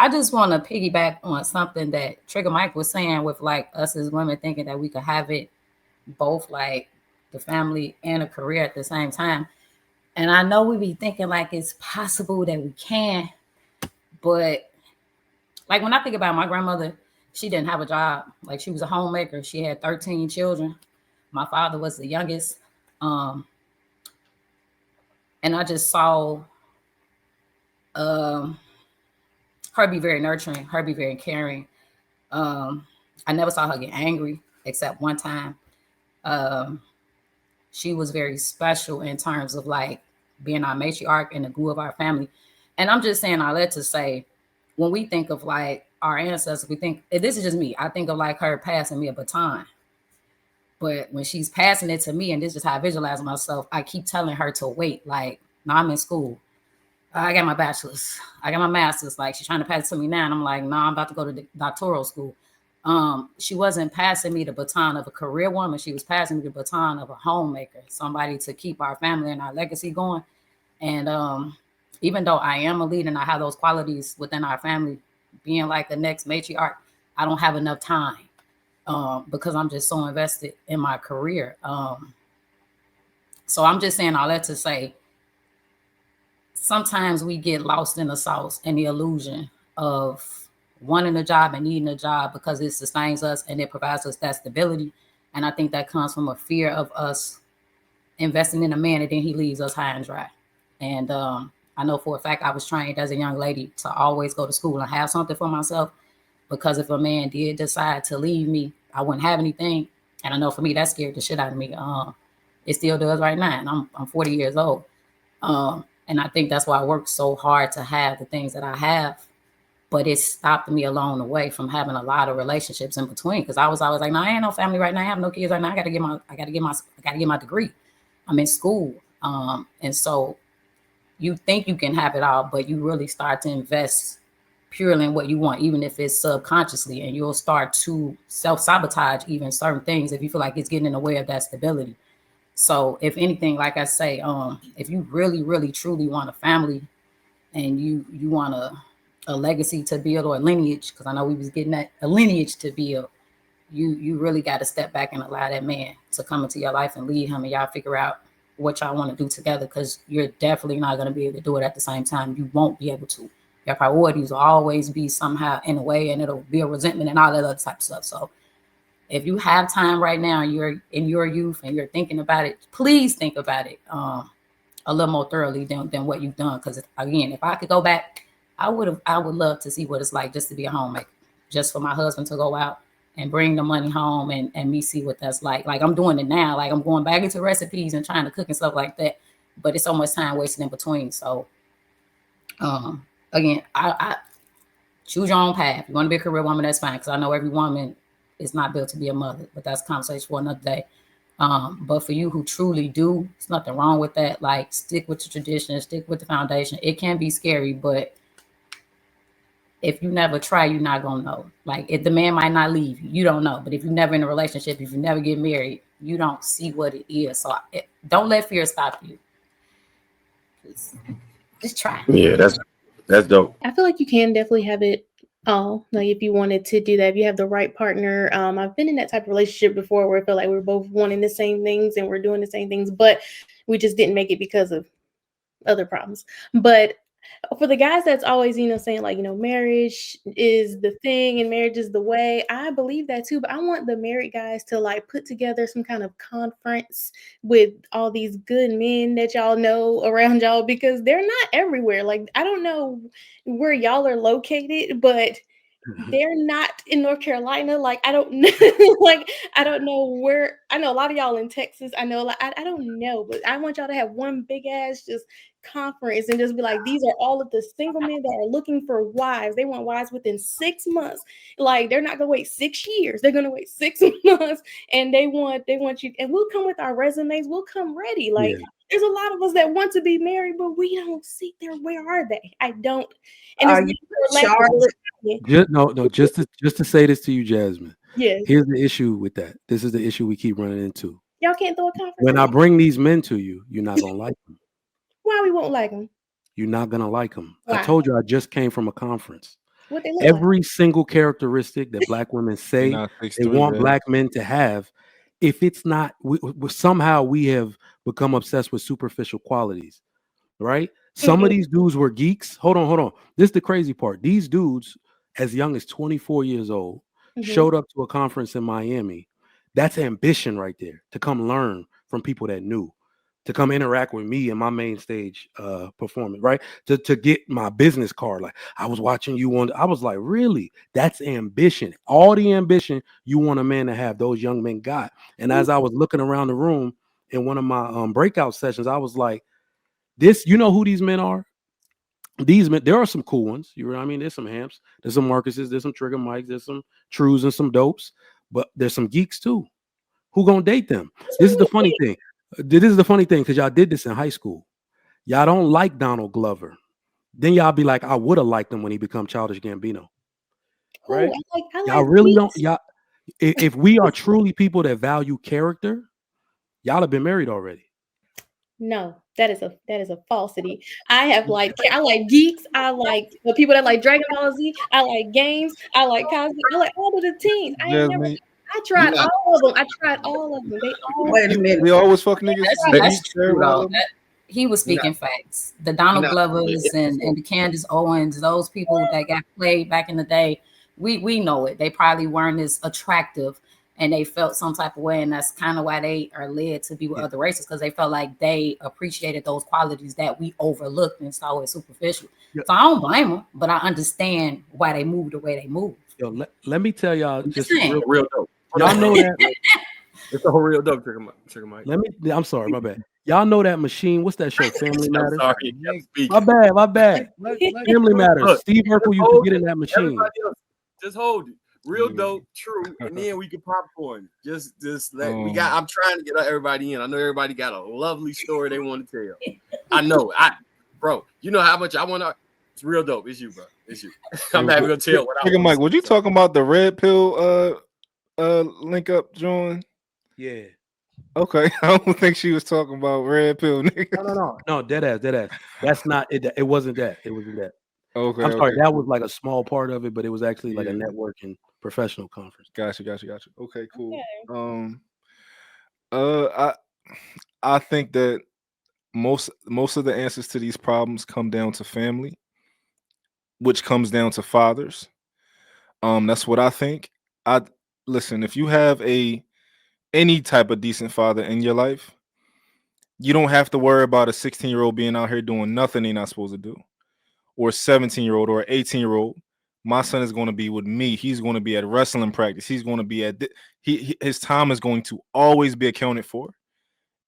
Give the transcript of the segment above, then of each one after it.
I just want to piggyback on something that Trigger Mike was saying with like us as women thinking that we could have it both, like the family and a career at the same time. And I know we be thinking like it's possible that we can, but like when I think about my grandmother, she didn't have a job. Like she was a homemaker. She had 13 children. My father was the youngest. Um, and I just saw um, her be very nurturing, her be very caring. Um, I never saw her get angry except one time. Um, she was very special in terms of like being our matriarch and the glue of our family. And I'm just saying all that to say, when we think of like our ancestors, we think this is just me. I think of like her passing me a baton. But when she's passing it to me, and this is how I visualize myself, I keep telling her to wait. Like, no, I'm in school. I got my bachelor's. I got my master's. Like, she's trying to pass it to me now. And I'm like, no, I'm about to go to doctoral school. She wasn't passing me the baton of a career woman. She was passing me the baton of a homemaker, somebody to keep our family and our legacy going. And even though I am a leader and I have those qualities within our family, being like the next matriarch, I don't have enough time because I'm just so invested in my career. So I'm just saying all that to say, sometimes we get lost in the sauce and the illusion of wanting a job and needing a job because it sustains us and it provides us that stability. And I think that comes from a fear of us investing in a man and then he leaves us high and dry. And I know for a fact I was trained as a young lady to always go to school and have something for myself, because if a man did decide to leave me, I wouldn't have anything. And I know for me, that scared the shit out of me. It still does right now. And I'm 40 years old. And I think that's why I work so hard to have the things that I have. But it stopped me along the way from having a lot of relationships in between. Because I was always like, no, I ain't no family right now. I have no kids right now. I gotta get my degree. I'm in school. And so you think you can have it all, but you really start to invest purely in what you want, even if it's subconsciously, and you'll start to self-sabotage even certain things if you feel like it's getting in the way of that stability. So if anything, like I say, if you really, really, truly want a family and you want a legacy to build or a lineage, because I know we was getting at a lineage to build, you really got to step back and allow that man to come into your life and lead him, and y'all figure out what y'all want to do together, because you're definitely not going to be able to do it at the same time. You won't be able to. Your priorities will always be somehow in a way, and it'll be a resentment and all that other type of stuff. So if you have time right now, you're in your youth and you're thinking about it, please think about it a little more thoroughly than what you've done. Because again, if I could go back, I would love to see what it's like just to be a homemaker, just for my husband to go out and bring the money home and me see what that's like. Like I'm doing it now. Like I'm going back into recipes and trying to cook and stuff like that. But it's so much time wasted in between. So again, I choose your own path. You want to be a career woman, that's fine. Because I know every woman is not built to be a mother, but that's a conversation for another day. But for you who truly do, there's nothing wrong with that. Like stick with the tradition, stick with the foundation. It can be scary, but if you never try, you're not gonna know. Like if the man might not leave you, you don't know. But if you're never in a relationship, if you never get married, you don't see what it is. So don't let fear stop you. Just try. Yeah, that's dope. I feel like you can definitely have it all. Like if you wanted to do that, if you have the right partner. I've been in that type of relationship before where I feel like we're both wanting the same things and we're doing the same things, but we just didn't make it because of other problems. But for the guys that's always, saying like, marriage is the thing and marriage is the way, I believe that too. But I want the married guys to like put together some kind of conference with all these good men that y'all know around y'all, because they're not everywhere. Like, I don't know where y'all are located, but they're not in North Carolina. Like, I don't know. Like, I don't know where. I know a lot of y'all in Texas. I know, like, I don't know, but I want y'all to have one big ass just conference and just be like, these are all of the single men that are looking for wives. They want wives within 6 months. Like, they're not gonna wait 6 years. They're gonna wait 6 months, and they want you. And we'll come with our resumes. We'll come ready. Like, there's a lot of us that want to be married, but we don't see there. Where are they? I don't. And it's Charlotte. Just to say this to you, Jasmine. Yes. Here's the issue with that. This is the issue we keep running into. Y'all can't throw a conference. When I bring these men to you, you're not gonna like them. Why we won't like them? You're not gonna like them. Why? I told you I just came from a conference. What they look like? Every single characteristic that black women say Not they 6'3", want man. black men to have, if it's not, somehow we have become obsessed with superficial qualities, right? Some of these dudes were geeks. Hold on. This is the crazy part. These dudes, as young as 24 years old, showed up to a conference in Miami. That's ambition right there, to come learn from people that knew, to come interact with me in my main stage performance, right? To get my business card. Like, I was watching you on, I was like, really? That's ambition. All the ambition you want a man to have, those young men got. And as I was looking around the room in one of my breakout sessions, I was like, this, you know who these men are? These men, there are some cool ones. You know what I mean? There's some Hamps, there's some Marcuses, there's some Trigger Mikes, there's some Trues and some Dopes, but there's some geeks too. Who gonna date them? This is the funny thing. This is the funny thing, because y'all did this in high school. Y'all don't like Donald Glover. Then y'all be like, I would have liked him when he become Childish Gambino. Right? I Y'all like really don't. geeks. Y'all, if we are truly people that value character, y'all have been married already. No, that is a falsity. I like geeks. I like the people that like Dragon Ball Z. I like games. I like Cosby. I like all of the teams. Jasmine, I tried all of them. They all. Wait a minute. we always fuck niggas. That's Geeks, true every one of though. them. He was speaking facts. The Donald Glovers and the Candace Owens, those people that got played back in the day, we know it. They probably weren't as attractive and they felt some type of way. And that's kind of why they are led to be with other races, because they felt like they appreciated those qualities that we overlooked and saw as superficial. Yeah. So I don't blame them, but I understand why they moved the way they moved. Yo, let me tell y'all just real dope. Y'all know that. It's a whole real dope, Trigger Mike. I'm sorry, my bad. Y'all know that machine. What's that show? Family Matters. I'm sorry, you kept speaking. My bad. Family Matters. Look, Steve Urkel used to get in that machine. Everybody else, just hold it. Real dope, true, and then we can popcorn. Just let we got. I'm trying to get everybody in. I know everybody got a lovely story they want to tell. I know, bro. You know how much I want to. It's real dope. It's you, bro. It's you. I'm happy to tell what I. Trigger Mike, was you talking about the red pill link up joint? Yeah. Okay, I don't think she was talking about red pill niggas. No, dead ass. That's not it. It wasn't that. It wasn't that. Okay, I'm sorry. That was like a small part of it, but it was actually like a networking professional conference. Gotcha. Okay, cool. Okay. I think that most of the answers to these problems come down to family, which comes down to fathers. That's what I think. Listen, if you have any type of decent father in your life, you don't have to worry about a 16-year-old being out here doing nothing they're not supposed to do, or a 17-year-old or an 18-year-old. My son is going to be with me. He's going to be at wrestling practice. He's going to be at his time is going to always be accounted for.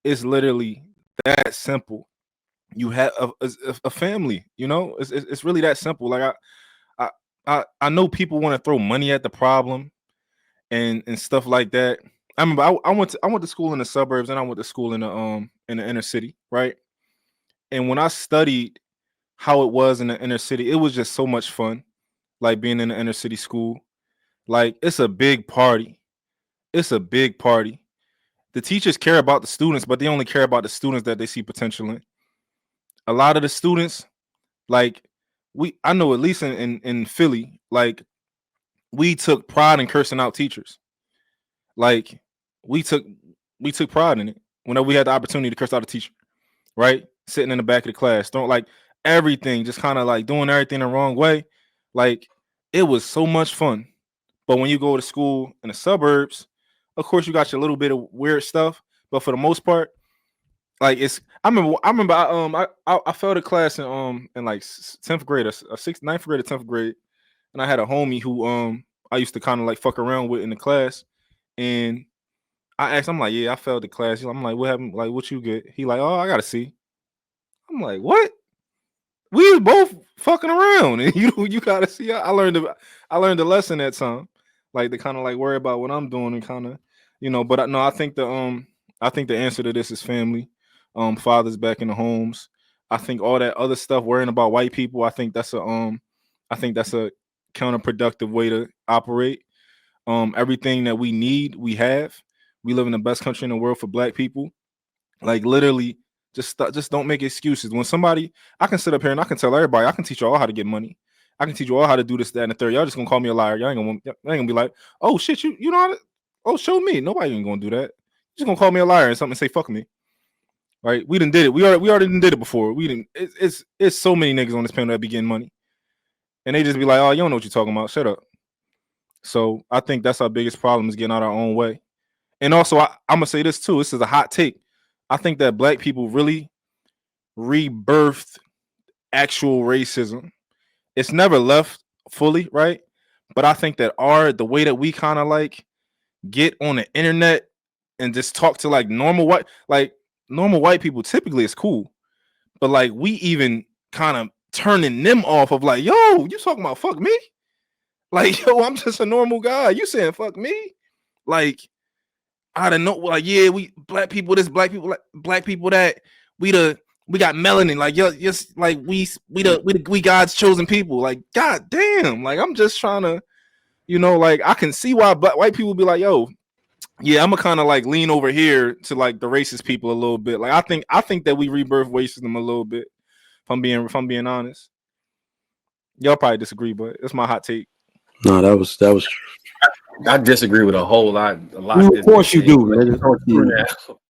It's literally that simple. You have a family, you know. It's really that simple. Like I know people want to throw money at the problem and stuff like that. I remember I went to school in the suburbs and I went to school in the inner city, right? And when I studied how it was in the inner city, it was just so much fun. Like being in the inner city school, like it's a big party. It's a big party. The teachers care about the students, but they only care about the students that they see potential in. A lot of the students, like I know at least in Philly, like we took pride in cursing out teachers. Like we took pride in it whenever we had the opportunity to curse out a teacher, right? Sitting in the back of the class, throwing like everything, just kind of like doing everything the wrong way. Like it was so much fun. But when you go to school in the suburbs, of course you got your little bit of weird stuff, but for the most part, like I remember I failed a class in like 10th grade or 9th grade or 10th grade, and I had a homie who I used to kind of like fuck around with in the class, and I asked him, I'm like, yeah, I failed the class. I'm like, what happened? Like, what you get? He like, oh, I got a C. I'm like, what? We was both fucking around, and you gotta see. I learned a lesson that time, like to kind of like worry about what I'm doing and kind of, you know. But no, I think the answer to this is family, fathers back in the homes. I think all that other stuff, worrying about white people, I think that's a counterproductive way to operate. Everything that we need, we have. We live in the best country in the world for black people. Like literally. Just don't make excuses. When somebody, I can sit up here and I can tell everybody, I can teach you all how to get money. I can teach you all how to do this, that, and the third. Y'all just gonna call me a liar. Y'all ain't gonna be like, oh shit, you know how to, oh, show me. Nobody ain't gonna do that. You're just gonna call me a liar and something and say fuck me. Right? We done did it. We already did it before. We didn't. It's so many niggas on this panel that be getting money, and they just be like, oh, you don't know what you're talking about. Shut up. So I think that's our biggest problem is getting out our own way. And also, I'm gonna say this too. This is a hot take. I think that black people really rebirthed actual racism. It's never left fully, right? But I think that the way that we kind of like get on the internet and just talk to like normal white people typically is cool. But like we even kind of turning them off of like, yo, you talking about fuck me? Like, yo, I'm just a normal guy. You saying fuck me? Like, I don't know. Like, yeah, we black people this, black people that. We got melanin. Like, yo, just like we God's chosen people. Like, god damn. Like, I'm just trying to, like I can see why white people be like, yo, yeah, I'm gonna kind of like lean over here to like the racist people a little bit. Like, I think that we rebirth racism a little bit. If I'm being honest, y'all probably disagree, but it's my hot take. No, that was I disagree with a lot. Of course you do, man.